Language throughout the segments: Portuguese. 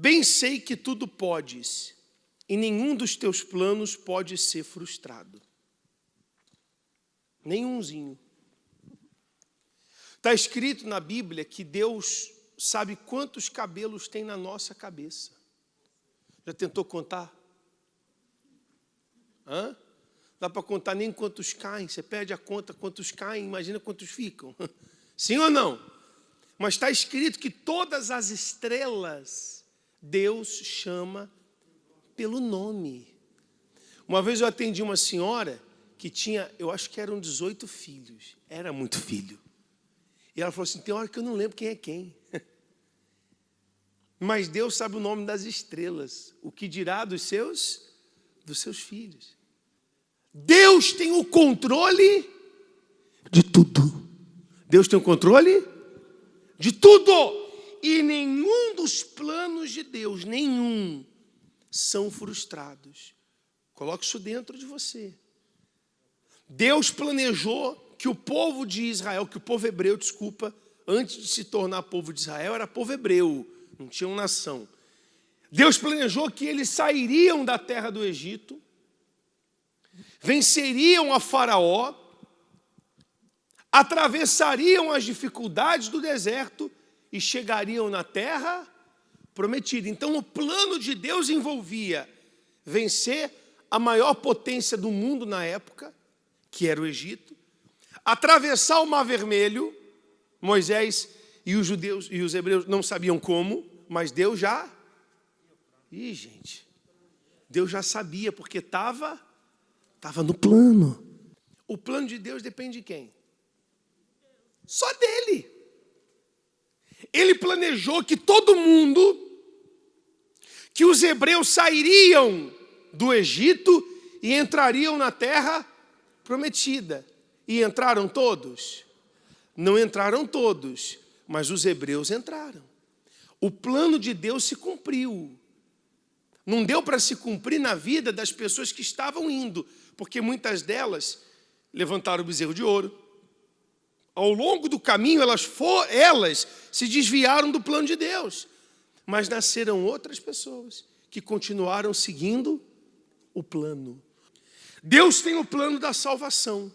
Bem sei que tudo podes, e nenhum dos teus planos pode ser frustrado. Nenhumzinho. Está escrito na Bíblia que Deus sabe quantos cabelos tem na nossa cabeça. Já tentou contar? Hã? Dá para contar nem quantos caem. Você perde a conta quantos caem, imagina quantos ficam. Sim ou não? Mas está escrito que todas as estrelas Deus chama pelo nome. Uma vez eu atendi uma senhora que tinha, eu acho que eram 18 filhos. Era muito filho. E ela falou assim, tem hora que eu não lembro quem é quem. Mas Deus sabe o nome das estrelas. O que dirá dos seus filhos. Deus tem o controle de tudo. Deus tem o controle de tudo. E nenhum dos planos de Deus, nenhum, são frustrados. Coloque isso dentro de você. Deus planejou que o povo de Israel, que o povo hebreu, antes de se tornar povo de Israel, era povo hebreu, não tinha uma nação. Deus planejou que eles sairiam da terra do Egito, venceriam a Faraó, atravessariam as dificuldades do deserto e chegariam na terra prometida. Então o plano de Deus envolvia vencer a maior potência do mundo na época, que era o Egito, atravessar o Mar Vermelho. Moisés e os judeus e os hebreus não sabiam como, mas Deus já... Deus já sabia, porque estava no plano. O plano de Deus depende de quem? Só dele. Ele planejou que todo mundo, que os hebreus sairiam do Egito e entrariam na terra prometida. E entraram todos? Não entraram todos, mas os hebreus entraram. O plano de Deus se cumpriu. Não deu para se cumprir na vida das pessoas que estavam indo, porque muitas delas levantaram o bezerro de ouro. Ao longo do caminho, elas se desviaram do plano de Deus. Mas nasceram outras pessoas que continuaram seguindo o plano. Deus tem o plano da salvação.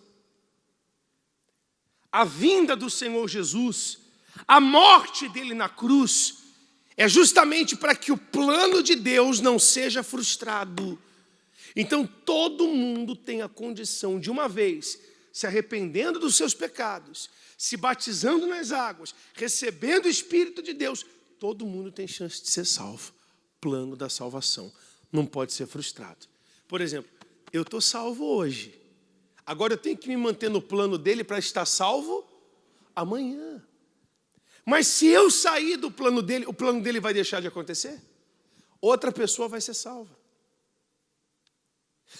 A vinda do Senhor Jesus, a morte dele na cruz, é justamente para que o plano de Deus não seja frustrado. Então todo mundo tem a condição de uma vez, se arrependendo dos seus pecados, se batizando nas águas, recebendo o Espírito de Deus, todo mundo tem chance de ser salvo. Plano da salvação não pode ser frustrado. Por exemplo, eu estou salvo hoje. Agora eu tenho que me manter no plano dele para estar salvo amanhã. Mas se eu sair do plano dele, o plano dele vai deixar de acontecer? Outra pessoa vai ser salva.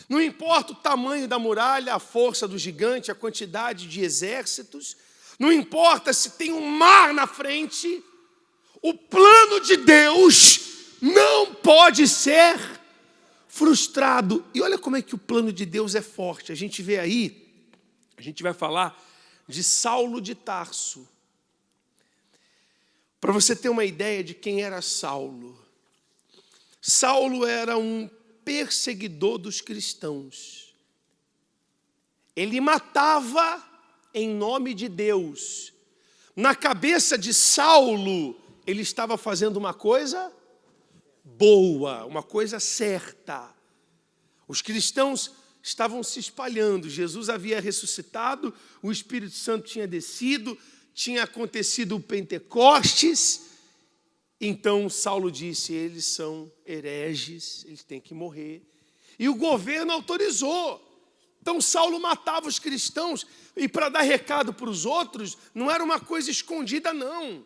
Não importa o tamanho da muralha, a força do gigante, a quantidade de exércitos, não importa se tem um mar na frente, o plano de Deus não pode ser frustrado. E olha como é que o plano de Deus é forte. A gente vê aí, a gente vai falar de Saulo de Tarso. Para você ter uma ideia de quem era Saulo. Saulo era um perseguidor dos cristãos. Ele matava em nome de Deus. Na cabeça de Saulo, ele estava fazendo uma coisa boa, uma coisa certa. Os cristãos estavam se espalhando. Jesus havia ressuscitado, o Espírito Santo tinha descido, tinha acontecido o Pentecostes. Então Saulo disse, eles são hereges, eles têm que morrer. E o governo autorizou. Então Saulo matava os cristãos, e para dar recado para os outros, não era uma coisa escondida não.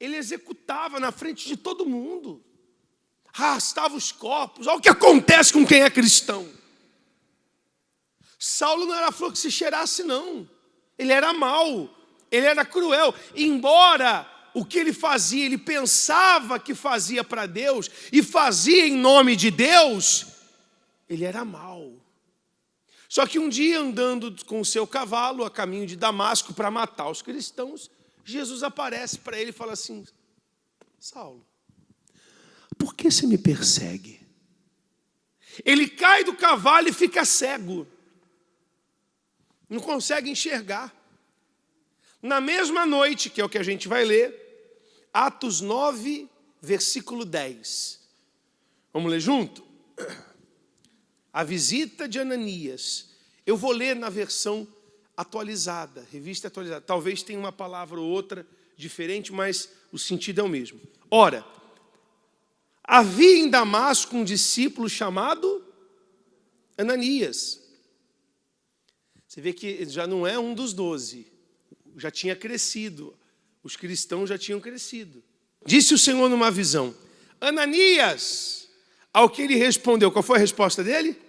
Ele executava na frente de todo mundo. Arrastava os corpos. Olha o que acontece com quem é cristão. Saulo não era flor que se cheirasse não. Ele era mau. Ele era cruel, embora o que ele fazia, ele pensava que fazia para Deus e fazia em nome de Deus, ele era mau. Só que um dia, andando com o seu cavalo a caminho de Damasco para matar os cristãos, Jesus aparece para ele e fala assim, Saulo, por que você me persegue? Ele cai do cavalo e fica cego. Não consegue enxergar. Na mesma noite, que é o que a gente vai ler, Atos 9, versículo 10. Vamos ler junto? A visita de Ananias. Eu vou ler na versão atualizada, revista atualizada. Talvez tenha uma palavra ou outra diferente, mas o sentido é o mesmo. Ora, havia em Damasco um discípulo chamado Ananias. Você vê que ele já não é um dos 12, já tinha crescido, os cristãos já tinham crescido. Disse o Senhor numa visão: Ananias! Ao que ele respondeu, qual foi a resposta dele?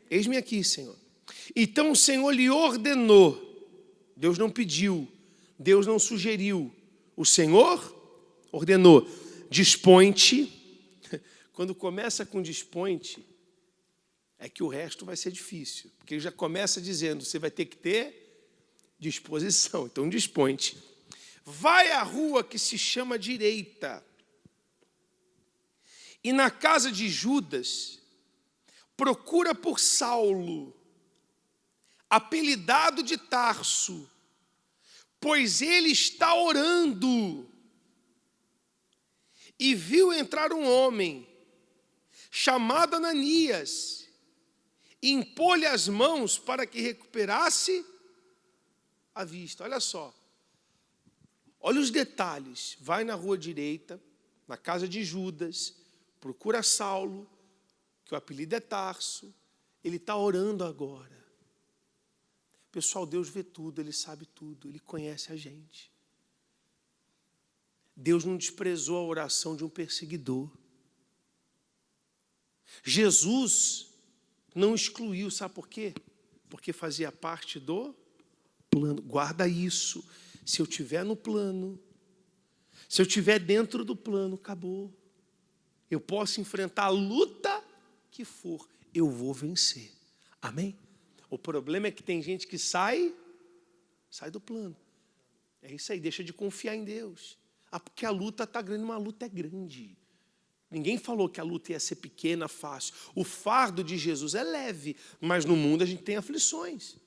Eis-me aqui, Senhor. Então o Senhor lhe ordenou, Deus não pediu, Deus não sugeriu, o Senhor ordenou: dispõe-te. Quando começa com dispõe-te, é que o resto vai ser difícil, porque ele já começa dizendo, você vai ter que ter disposição. Então dispõe-te. Vai à rua que se chama Direita, e na casa de Judas, procura por Saulo, apelidado de Tarso, pois ele está orando. E viu entrar um homem, chamado Ananias, e impôs-lhe as mãos para que recuperasse a vista. Olha só, olha os detalhes. Vai na rua direita, na casa de Judas, procura Saulo, que o apelido é Tarso, ele está orando agora. Pessoal, Deus vê tudo, Ele sabe tudo, Ele conhece a gente. Deus não desprezou a oração de um perseguidor. Jesus não excluiu, sabe por quê? Porque fazia parte do plano. Guarda isso. Se eu estiver no plano, se eu estiver dentro do plano, acabou. Eu posso enfrentar a luta que for, eu vou vencer. Amém? O problema é que tem gente que sai do plano. É isso aí, deixa de confiar em Deus. Porque a luta está grande, uma luta é grande. Ninguém falou que a luta ia ser pequena, fácil. O fardo de Jesus é leve, mas no mundo a gente tem aflições.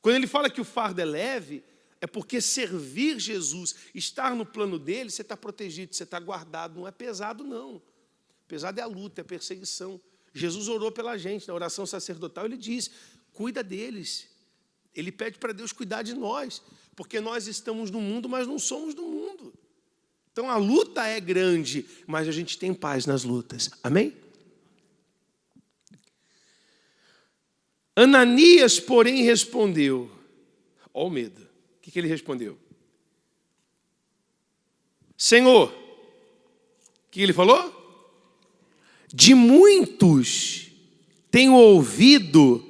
Quando ele fala que o fardo é leve, é porque servir Jesus, estar no plano dele, você está protegido, você está guardado, não é pesado não. Pesado é a luta, é a perseguição. Jesus orou pela gente, na oração sacerdotal ele diz, cuida deles. Ele pede para Deus cuidar de nós, porque nós estamos no mundo, mas não somos do mundo. Então a luta é grande, mas a gente tem paz nas lutas. Amém? Ananias, porém, respondeu. Olha o medo. O que ele respondeu? Senhor, o que ele falou? De muitos tenho ouvido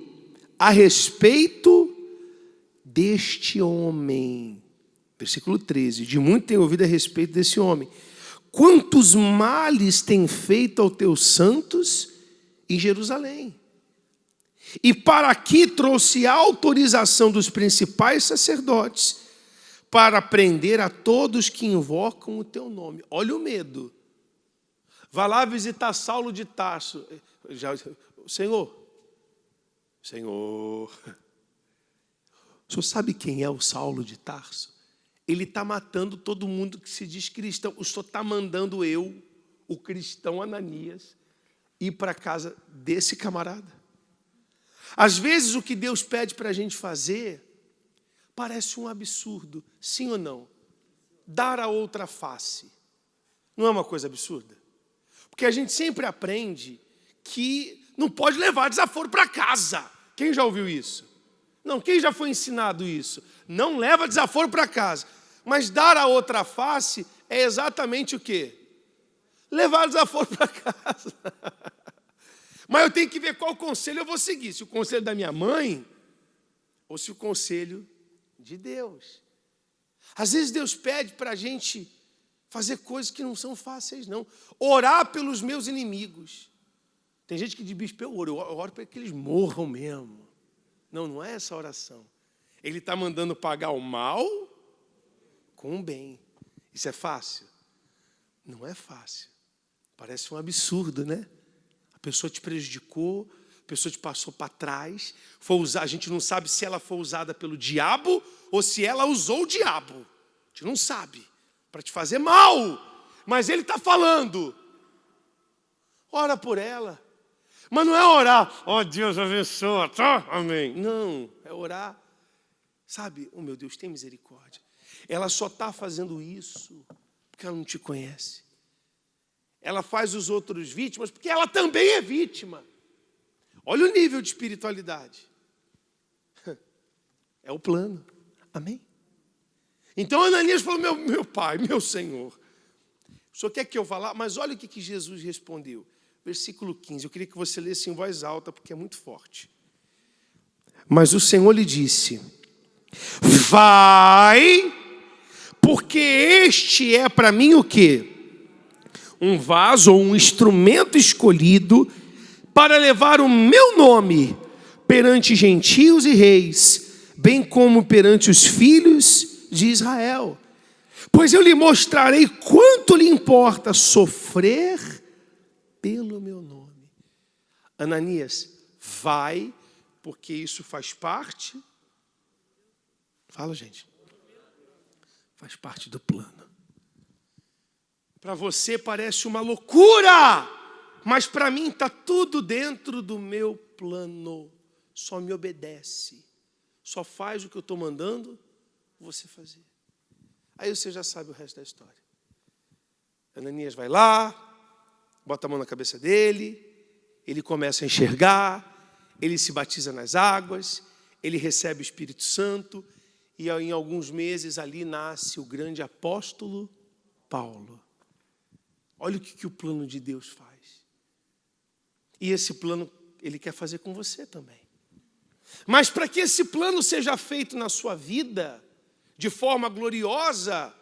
a respeito deste homem. Versículo 13. De muito tenho ouvido a respeito desse homem. Quantos males tem feito aos teus santos em Jerusalém? E para aqui trouxe a autorização dos principais sacerdotes para prender a todos que invocam o teu nome. Olha o medo. Vai lá visitar Saulo de Tarso. Senhor, o senhor sabe quem é o Saulo de Tarso? Ele está matando todo mundo que se diz cristão. O senhor está mandando eu, o cristão Ananias, ir para a casa desse camarada. Às vezes o que Deus pede para a gente fazer parece um absurdo, sim ou não? Dar a outra face. Não é uma coisa absurda? Porque a gente sempre aprende que não pode levar desaforo para casa. Quem já ouviu isso? Não, quem já foi ensinado isso? Não leva desaforo para casa. Mas dar a outra face é exatamente o quê? Levar desaforo para casa. Mas eu tenho que ver qual conselho eu vou seguir. Se o conselho da minha mãe ou se o conselho de Deus. Às vezes Deus pede para a gente fazer coisas que não são fáceis, não. Orar pelos meus inimigos. Tem gente que diz, bispo, eu oro para que eles morram mesmo. Não, não é essa oração. Ele está mandando pagar o mal com o bem. Isso é fácil? Não é fácil. Parece um absurdo, né? A pessoa te prejudicou, a pessoa te passou para trás, a gente não sabe se ela foi usada pelo diabo ou se ela usou o diabo. A gente não sabe, para te fazer mal. Mas ele está falando, ora por ela. Mas não é orar, ó Deus abençoa, tá? Amém. Não, é orar, sabe, oh meu Deus, tem misericórdia. Ela só está fazendo isso porque ela não te conhece. Ela faz os outros vítimas porque ela também é vítima. Olha o nível de espiritualidade. É o plano, amém? Então Ananias falou, meu pai, meu Senhor, o senhor quer que eu vá lá? Mas olha o que Jesus respondeu. Versículo 15, eu queria que você lesse em voz alta, porque é muito forte. Mas o Senhor lhe disse, vai, porque este é para mim o quê? Um vaso ou um instrumento escolhido para levar o meu nome perante gentios e reis, bem como perante os filhos de Israel. Pois eu lhe mostrarei quanto lhe importa sofrer pelo meu nome. Ananias, vai, porque isso faz parte. Fala, gente. Faz parte do plano. Para você parece uma loucura, mas para mim está tudo dentro do meu plano. Só me obedece. Só faz o que eu estou mandando você fazer. Aí você já sabe o resto da história. Ananias vai lá, bota a mão na cabeça dele, ele começa a enxergar, ele se batiza nas águas, ele recebe o Espírito Santo, e em alguns meses ali nasce o grande apóstolo Paulo. Olha o que o plano de Deus faz. E esse plano ele quer fazer com você também. Mas para que esse plano seja feito na sua vida, de forma gloriosa,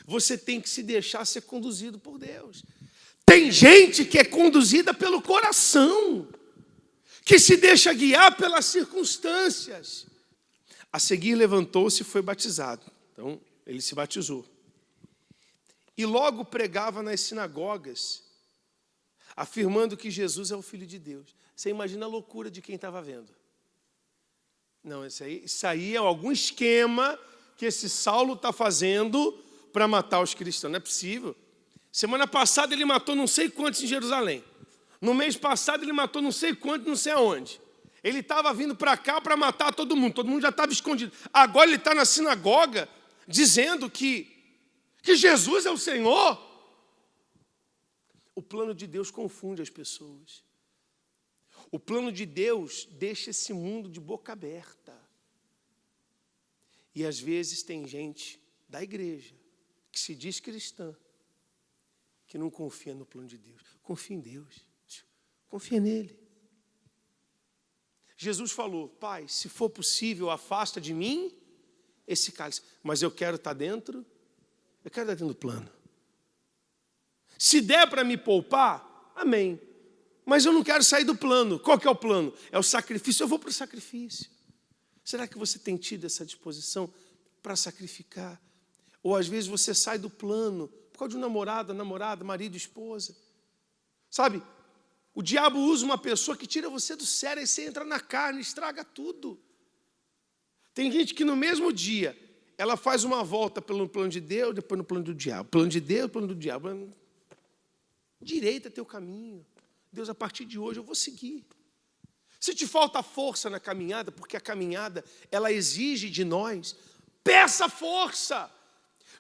você tem que se deixar ser conduzido por Deus. Tem gente que é conduzida pelo coração, que se deixa guiar pelas circunstâncias. A seguir levantou-se e foi batizado. Então, ele se batizou. E logo pregava nas sinagogas, afirmando que Jesus é o Filho de Deus. Você imagina a loucura de quem estava vendo. Não, isso aí é algum esquema que esse Saulo está fazendo para matar os cristãos. Não é possível. Semana passada ele matou não sei quantos em Jerusalém. No mês passado ele matou não sei quantos, não sei aonde. Ele estava vindo para cá para matar todo mundo já estava escondido. Agora ele está na sinagoga dizendo que Jesus é o Senhor. O plano de Deus confunde as pessoas. O plano de Deus deixa esse mundo de boca aberta. E às vezes tem gente da igreja que se diz cristã, que não confia no plano de Deus. Confia em Deus. Confia nele. Jesus falou, Pai, se for possível, afasta de mim esse cálice. Mas eu quero estar dentro, eu quero estar dentro do plano. Se der para me poupar, amém. Mas eu não quero sair do plano. Qual que é o plano? É o sacrifício. Eu vou para o sacrifício. Será que você tem tido essa disposição para sacrificar? Ou às vezes você sai do plano por causa de um namorada, marido, esposa. Sabe? O diabo usa uma pessoa que tira você do sério, e você entra na carne, estraga tudo. Tem gente que no mesmo dia, ela faz uma volta pelo plano de Deus, depois no plano do diabo. Plano de Deus, plano do diabo. Direita teu caminho. Deus, a partir de hoje eu vou seguir. Se te falta força na caminhada, porque a caminhada, ela exige de nós, peça força.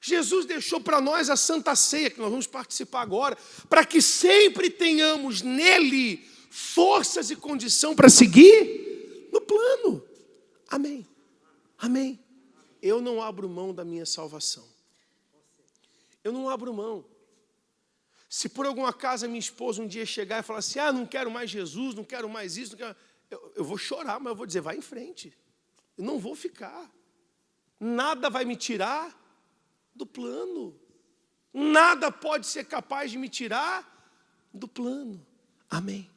Jesus deixou para nós a Santa Ceia, que nós vamos participar agora, para que sempre tenhamos nele forças e condição para seguir no plano. Amém. Amém. Eu não abro mão da minha salvação. Eu não abro mão. Se por algum acaso a minha esposa um dia chegar e falar assim, não quero mais Jesus, não quero mais isso, não quero... eu vou chorar, mas eu vou dizer, vai em frente. Eu não vou ficar. Nada vai me tirar do plano. Nada pode ser capaz de me tirar do plano. Amém.